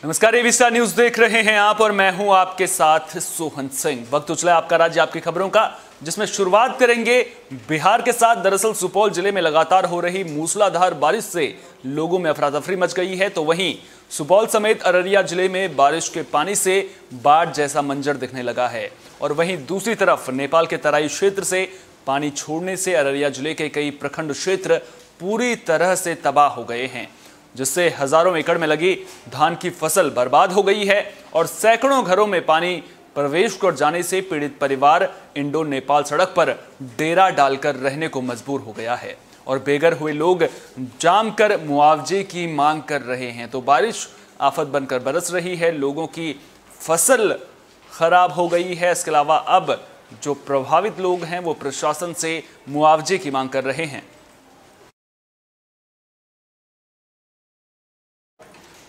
नमस्कार, AB star news देख रहे हैं आप और मैं हूं आपके साथ सोहन सिंह। वक्त उछला है आपका राज्य आपकी खबरों का, जिसमें शुरुआत करेंगे बिहार के साथ। दरअसल सुपौल जिले में लगातार हो रही मूसलाधार बारिश से लोगों में अफरा तफरी मच गई है, तो वहीं सुपौल समेत अररिया जिले में बारिश के पानी से बाढ़ जैसा मंजर दिखने लगा है। और वहीं दूसरी तरफ नेपाल के तराई क्षेत्र से पानी छोड़ने से अररिया जिले के कई प्रखंड क्षेत्र पूरी तरह से तबाह हो गए हैं, जिससे हजारों एकड़ में लगी धान की फसल बर्बाद हो गई है और सैकड़ों घरों में पानी प्रवेश कर जाने से पीड़ित परिवार इंडो नेपाल सड़क पर डेरा डालकर रहने को मजबूर हो गया है और बेघर हुए लोग जमकर मुआवजे की मांग कर रहे हैं। तो बारिश आफत बनकर बरस रही है, लोगों की फसल खराब हो गई है। इसके अलावा अब जो प्रभावित लोग हैं वो प्रशासन से मुआवजे की मांग कर रहे हैं।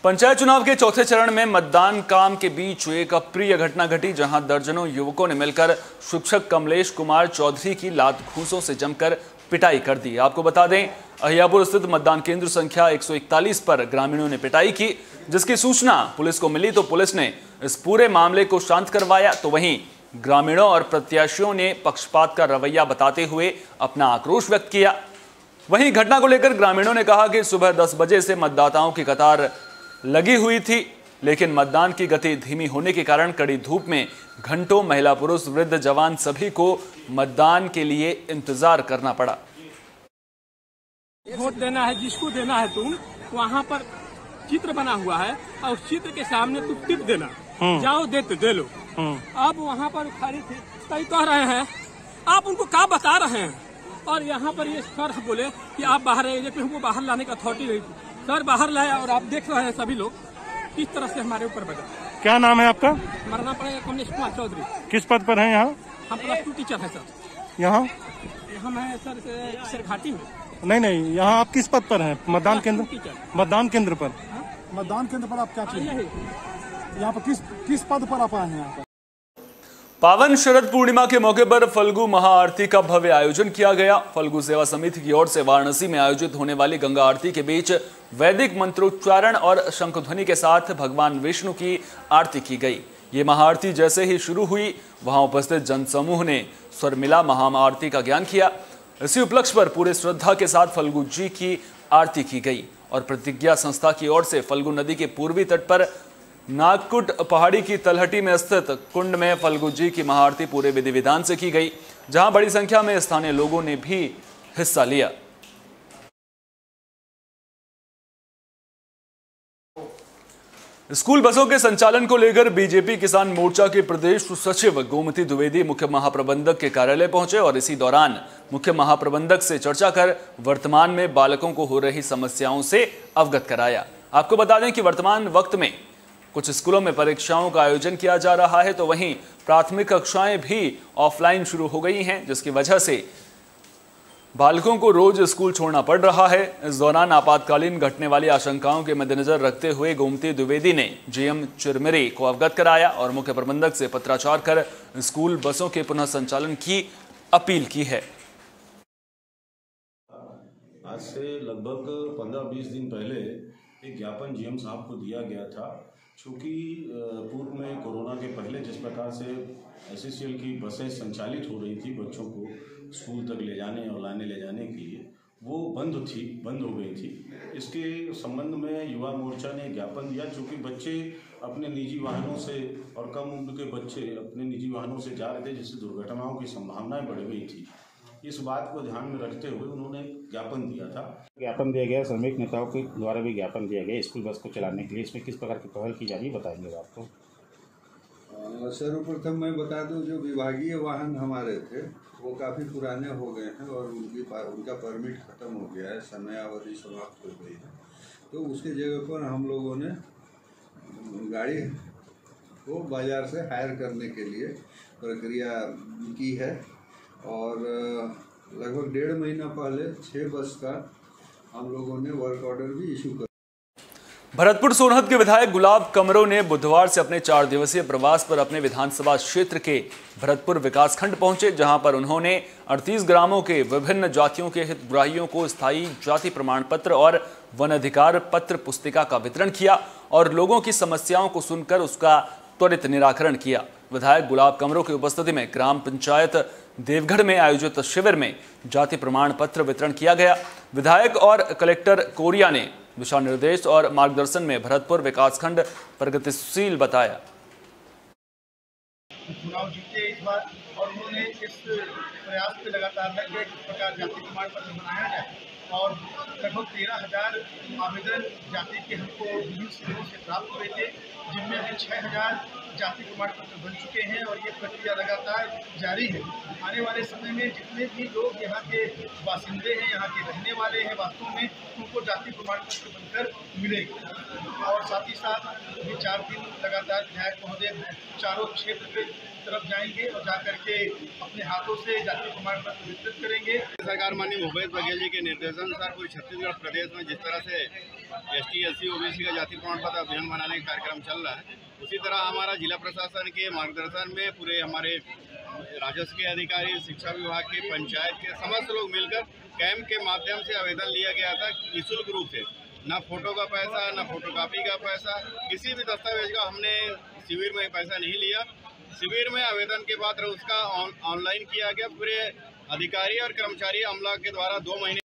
पंचायत चुनाव के चौथे चरण में मतदान काम के बीच एक अप्रिय घटना घटी, जहां दर्जनों युवकों ने मिलकर शिक्षक कमलेश कुमार चौधरी की लात घूंसों से जमकर पिटाई कर दी। आपको बता दें, अहियापुर स्थित मतदान केंद्र संख्या 141 पर ग्रामीणों ने पिटाई की, जिसकी सूचना पुलिस को मिली तो पुलिस ने इस पूरे मामले को शांत करवाया। तो वहीं ग्रामीणों और प्रत्याशियों ने पक्षपात का रवैया बताते हुए अपना आक्रोश व्यक्त किया। वहीं घटना को लेकर ग्रामीणों ने कहा कि सुबह 10 बजे से मतदाताओं की कतार लगी हुई थी, लेकिन मतदान की गति धीमी होने के कारण कड़ी धूप में घंटों महिला पुरुष वृद्ध जवान सभी को मतदान के लिए इंतजार करना पड़ा। वोट देना है, जिसको देना है तुम वहाँ पर चित्र बना हुआ है और उस चित्र के सामने तुम टिप देना, जाओ दे लो। अब वहाँ पर खड़े थे, कई कह रहे हैं आप उनको क्या बता रहे हैं, और यहाँ पर ये सर बोले कि आप बाहर आइए, जबकि हमको बाहर लाने का अथॉरिटी नहीं थी। सर बाहर लाया और आप देख रहे हैं सभी लोग किस तरह से हमारे ऊपर बजा। क्या नाम है आपका? मरना पड़ेगा कमलेश कुमार चौधरी। किस पद पर हैं यहाँ? हम +2 टीचर हैं सर। यहाँ हम हैं सर सरघाटी में। नहीं, यहाँ आप किस पद पर हैं? मतदान केंद्र? मतदान केंद्र पर। मतदान केंद्र पर आप क्या चाहिए? यहाँ पर किस पद पर आप आए हैं? यहाँ पर पावन शरद पूर्णिमा के मौके पर फल्गु महाआरती का भव्य आयोजन किया गया। फल्गु सेवा समिति की ओर से वाराणसी में आयोजित होने वाली गंगा आरती के बीच वैदिक मंत्रोच्चारण और शंखध्वनि के साथ भगवान विष्णु की आरती की गई। ये महाआरती जैसे ही शुरू हुई, वहां उपस्थित जनसमूह ने स्वरमिला महाआरती का ज्ञान किया। इसी उपलक्ष्य पर पूरे श्रद्धा के साथ फल्गु जी की आरती की गई और प्रतिज्ञा संस्था की ओर से फल्गु नदी के पूर्वी तट पर नागकुट पहाड़ी की तलहटी में स्थित कुंड में फल्गु जी की महाआरती पूरे विधि विधान से की गई, जहां बड़ी संख्या में स्थानीय लोगों ने भी हिस्सा लिया। स्कूल बसों के संचालन को लेकर बीजेपी किसान मोर्चा के प्रदेश सचिव गोमती द्विवेदी मुख्य महाप्रबंधक के कार्यालय पहुंचे और इसी दौरान मुख्य महाप्रबंधक से चर्चा कर वर्तमान में बालकों को हो रही समस्याओं से अवगत कराया। आपको बता दें कि वर्तमान वक्त में कुछ स्कूलों में परीक्षाओं का आयोजन किया जा रहा है, तो वहीं प्राथमिक कक्षाएं भी ऑफलाइन शुरू हो गई हैं, जिसकी वजह से बालकों को रोज स्कूल छोड़ना पड़ रहा है। इस दौरान आपातकालीन घटने वाली आशंकाओं के मद्देनजर रखते हुए गोमती द्विवेदी ने जीएम चिरमिरी को अवगत कराया और मुख्य प्रबंधक से पत्राचार कर स्कूल बसों के पुनः संचालन की अपील की है। आज से लगभग 15-20 दिन पहले एक ज्ञापन जीएम साहब को दिया गया था, चूँकि पूर्व में कोरोना के पहले जिस प्रकार से एसएससीएल की बसें संचालित हो रही थी बच्चों को स्कूल तक ले जाने और लाने ले जाने के लिए, वो बंद हो गई थी। इसके संबंध में युवा मोर्चा ने ज्ञापन दिया, चूँकि बच्चे अपने निजी वाहनों से और कम उम्र के बच्चे अपने निजी वाहनों से जा रहे थे, जिससे दुर्घटनाओं की संभावनाएं बढ़ गई थी। इस बात को ध्यान में रखते हुए उन्होंने ज्ञापन दिया था। ज्ञापन दिया गया, श्रमिक नेताओं के द्वारा भी ज्ञापन दिया गया स्कूल बस को चलाने के लिए। इसमें किस प्रकार की पहल की जा रही है, बताएंगे आपको? सर्वप्रथम मैं बता दूं, जो विभागीय वाहन हमारे थे वो काफ़ी पुराने हो गए हैं और उनका परमिट ख़त्म हो गया है, समयावधि समाप्त हो गई है। तो उसके जगह पर हम लोगों ने गाड़ी को बाज़ार से हायर करने के लिए प्रक्रिया की है और लगभग 1.5 महीना पहले 6 बस का हम लोगों ने वर्क ऑर्डर भी इशू कर। भरतपुर सोनहत के विधायक गुलाब कमरो ने बुधवार से अपने 4 दिवसीय प्रवास पर अपने विधानसभा क्षेत्र के भरतपुर विकासखंड पहुंचे, जहां पर उन्होंने 38 ग्रामों के विभिन्न जातियों के हितग्राहियों को स्थायी जाति प्रमाण पत्र और वन अधिकार पत्र पुस्तिका का वितरण किया और लोगों की समस्याओं को सुनकर उसका त्वरित निराकरण किया। विधायक गुलाब कमरों की उपस्थिति में ग्राम पंचायत देवगढ़ में आयोजित शिविर में जाति प्रमाण पत्र वितरण किया गया। विधायक और कलेक्टर कोरिया ने दिशा निर्देश और मार्गदर्शन में भरतपुर विकासखंड प्रगतिशील बताया। चुनाव जीते इस बार और उन्होंने इस प्रयास पे लगातार लग गए किस प्रकार जाति प्रमाण पत्र बनाया जाए और लगभग 13,000 आवेदन जाति के हमको विभिन्न शिविरों से प्राप्त हुए थे, जिनमें अभी 6,000 जाति प्रमाण पत्र बन चुके हैं और ये प्रक्रिया लगातार जारी है। आने वाले समय में जितने भी लोग यहाँ के बासिंदे हैं, यहाँ के रहने वाले हैं, वास्तव में उनको जाति प्रमाण पत्र बनकर मिलेगा। और साथ ही साथ ये 4 दिन लगातार विधायक महोदय चारों क्षेत्र पे तरफ जाएंगे और जाकर के अपने हाथों से जाति प्रमाण पत्र वितरित करेंगे। सरकार माननीय भूपेश बघेल जी के निर्देशानुसार पूरे छत्तीसगढ़ प्रदेश में जिस तरह से ST SC OBC का जाति प्रमाण पत्र अभियान बनाने का कार्यक्रम चल रहा है, उसी तरह हमारा जिला प्रशासन के मार्गदर्शन में पूरे हमारे राजस्व के अधिकारी, शिक्षा विभाग के, पंचायत के समस्त लोग मिलकर कैंप के माध्यम से आवेदन लिया गया था निःशुल्क रूप से। ना फोटो का पैसा, ना फोटोकॉपी का पैसा, किसी भी दस्तावेज का हमने शिविर में पैसा नहीं लिया। शिविर में आवेदन के बाद उसका ऑनलाइन किया गया। पूरे अधिकारी और कर्मचारी अमला के द्वारा 2 महीने।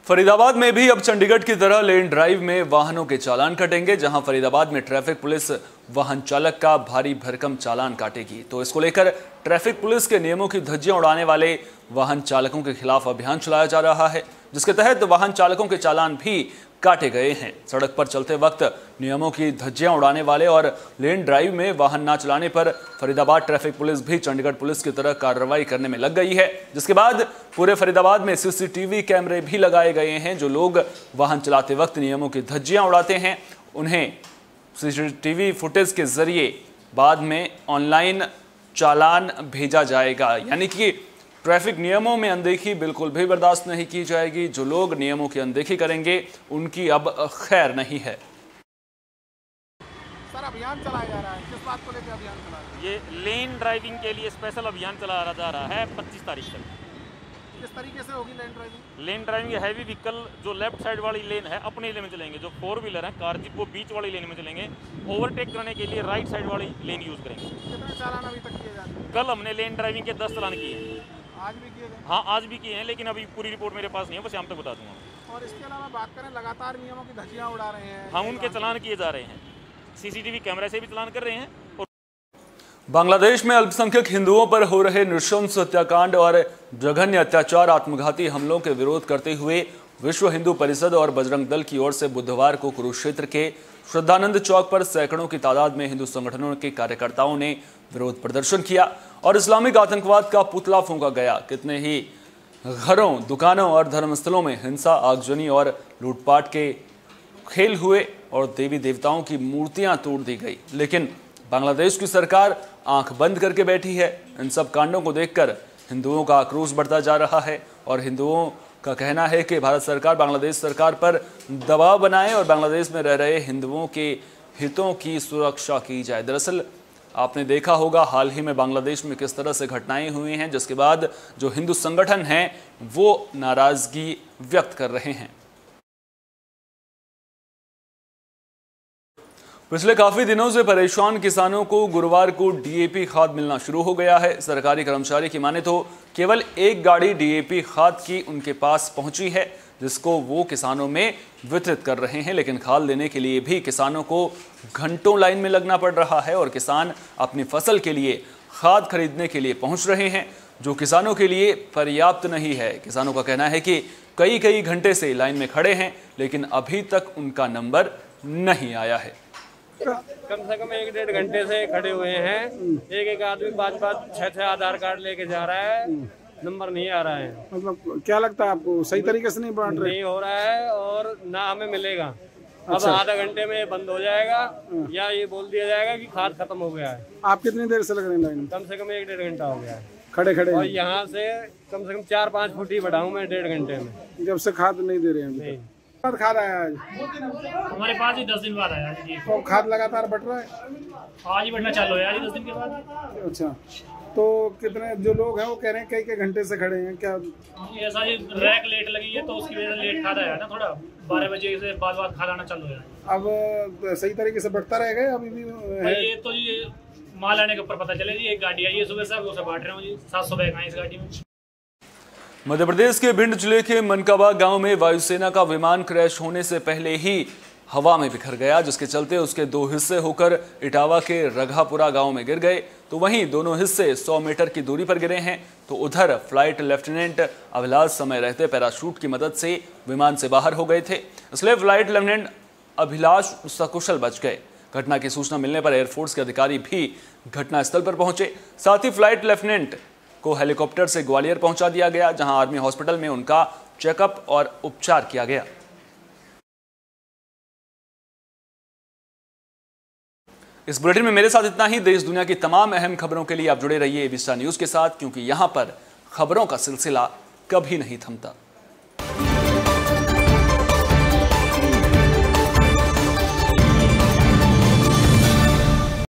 फरीदाबाद में भी अब चंडीगढ़ की तरह लेन ड्राइव में वाहनों के चालान कटेंगे। जहां फरीदाबाद में ट्रैफिक पुलिस वाहन चालक का भारी भरकम चालान काटेगी, तो इसको लेकर ट्रैफिक पुलिस के नियमों की धज्जियां उड़ाने वाले वाहन चालकों के खिलाफ अभियान चलाया जा रहा है, जिसके तहत वाहन चालकों के चालान भी काटे गए हैं। सड़क पर चलते वक्त नियमों की धज्जियां उड़ाने वाले और लेन ड्राइव में वाहन न चलाने पर फरीदाबाद ट्रैफिक पुलिस भी चंडीगढ़ पुलिस की तरह कार्रवाई करने में लग गई है, जिसके बाद पूरे फरीदाबाद में CCTV कैमरे भी लगाए गए हैं। जो लोग वाहन चलाते वक्त नियमों की धज्जियां उड़ाते हैं, उन्हें CCTV फुटेज के जरिए बाद में ऑनलाइन चालान भेजा जाएगा। यानी कि ट्रैफिक नियमों में अनदेखी बिल्कुल भी बर्दाश्त नहीं की जाएगी। जो लोग नियमों की अनदेखी करेंगे उनकी अब खैर नहीं है। सर, अभियान चलाया जा रहा है, किस बात को लेकर अभियान चला रहा है? ये लेन ड्राइविंग के लिए स्पेशल अभियान चलाया जा रहा है 25 तारीख तक। किस तरीके से होगी लेन ड्राइविंग? लेन ड्राइविंग हैवी व्हीकल जो लेफ्ट साइड वाली लेन है अपने लेन में चलेंगे, जो 4 व्हीलर है कार जीप वो बीच वाली लेन में चलेंगे। ओवरटेक करने के लिए राइट साइड वाली लेन यूज करेंगे। कितने चालान अभी तक किए जा रहे हैं? कल हमने लेन ड्राइविंग के 10 चालान किए हैं। आज भी किए गए? हाँ, आज भी किए हैं, लेकिन अभी पूरी रिपोर्ट मेरे पास नहीं है, बस शाम तक बता दूंगा। और इसके अलावा बात करें, लगातार नियमों की धज्जियां उड़ा रहे हैं। हम उनके चालान किए जा रहे हैं, CCTV कैमरे से भी चालान कर रहे हैं। और बांग्लादेश में अल्पसंख्यक हिंदुओं पर हो रहे नृशंस हत्याकांड और जघन्य अत्याचार, आत्मघाती हमलों के विरोध करते हुए विश्व हिंदू परिषद और बजरंग दल की ओर से बुधवार को कुरुक्षेत्र के श्रद्धानंद चौक पर सैकड़ों की तादाद में हिंदू संगठनों के कार्यकर्ताओं ने विरोध प्रदर्शन किया और इस्लामिक आतंकवाद का पुतला फूंका गया। कितने ही घरों, दुकानों और धर्मस्थलों में हिंसा, आगजनी और लूटपाट के खेल हुए और देवी देवताओं की मूर्तियां तोड़ दी गई। लेकिन बांग्लादेश की सरकार आंख बंद करके बैठी है। इन सब कांडों को देखकर हिंदुओं का आक्रोश बढ़ता जा रहा है और हिंदुओं का कहना है कि भारत सरकार बांग्लादेश सरकार पर दबाव बनाए और बांग्लादेश में रह रहे हिंदुओं के हितों की सुरक्षा की जाए। दरअसल आपने देखा होगा हाल ही में बांग्लादेश में किस तरह से घटनाएं हुई हैं, जिसके बाद जो हिंदू संगठन हैं वो नाराजगी व्यक्त कर रहे हैं। पिछले काफी दिनों से परेशान किसानों को गुरुवार को DAP खाद मिलना शुरू हो गया है। सरकारी कर्मचारी की माने तो केवल एक गाड़ी DAP खाद की उनके पास पहुंची है, जिसको वो किसानों में वितरित कर रहे हैं। लेकिन खाद लेने के लिए भी किसानों को घंटों लाइन में लगना पड़ रहा है और किसान अपनी फसल के लिए खाद खरीदने के लिए पहुंच रहे हैं, जो किसानों के लिए पर्याप्त नहीं है। किसानों का कहना है कि कई घंटे से लाइन में खड़े हैं, लेकिन अभी तक उनका नंबर नहीं आया है। कम से कम 1-1.5 घंटे से खड़े हुए हैं। एक आदमी 5-5, 6-6 आधार कार्ड लेके जा रहा है, नंबर नहीं आ रहा है। मतलब क्या लगता है आपको, सही तरीके से नहीं बांट रहे? नहीं हो रहा है और ना हमें मिलेगा। अब आधा घंटे में बंद हो जाएगा या ये बोल दिया जाएगा कि खाद खत्म हो गया है। आप कितनी देर से लग रहे हैं लाइन में? कम से कम 1-1.5 घंटा हो गया है खड़े और यहाँ से कम 4-5 फुट ही बढ़ाऊँ मैं 1.5 घंटे में। जब से खाद नहीं दे रहे हैं। खाद आया आज हमारे पास ही 10 दिन बाद आया जी। तो खाद लगातार बढ़ रहा है? आज ही बढ़ना चालू है 10 दिन के बाद। अच्छा, तो कितने जो लोग हैं वो कह रहे हैं कई घंटे से खड़े हैं, क्या ऐसा ही रैक लेट लगी है तो उसकी वजह से लेट खाता है ना, थोड़ा 12 बजे से बाद खाना चालू है। अब सही तरीके से बढ़ता रहेगा अभी भी है? ये तो जी माल आने के ऊपर पता चले जी। एक गाड़ी आई है सुबह से, उसे बांट रहे हूँ जी। 700 बैग आए इस गाड़ी में। मध्य प्रदेश के भिंड जिले के मनकाबा गांव में वायुसेना का विमान क्रैश होने से पहले ही हवा में बिखर गया, जिसके चलते उसके 2 हिस्से होकर इटावा के रघापुरा गांव में गिर गए। तो वहीं दोनों हिस्से 100 मीटर की दूरी पर गिरे हैं। तो उधर फ्लाइट लेफ्टिनेंट अभिलाष समय रहते पैराशूट की मदद से विमान से बाहर हो गए थे, इसलिए फ्लाइट लेफ्टिनेंट अभिलाष सकुशल बच गए। घटना की सूचना मिलने पर एयरफोर्स के अधिकारी भी घटनास्थल पर पहुंचे। साथ ही फ्लाइट लेफ्टिनेंट को हेलीकॉप्टर से ग्वालियर पहुंचा दिया गया, जहां आर्मी हॉस्पिटल में उनका चेकअप और उपचार किया गया। इस बुलेटिन में मेरे साथ इतना ही। देश दुनिया की तमाम अहम खबरों के लिए आप जुड़े रहिए एबी स्टार न्यूज के साथ, क्योंकि यहां पर खबरों का सिलसिला कभी नहीं थमता।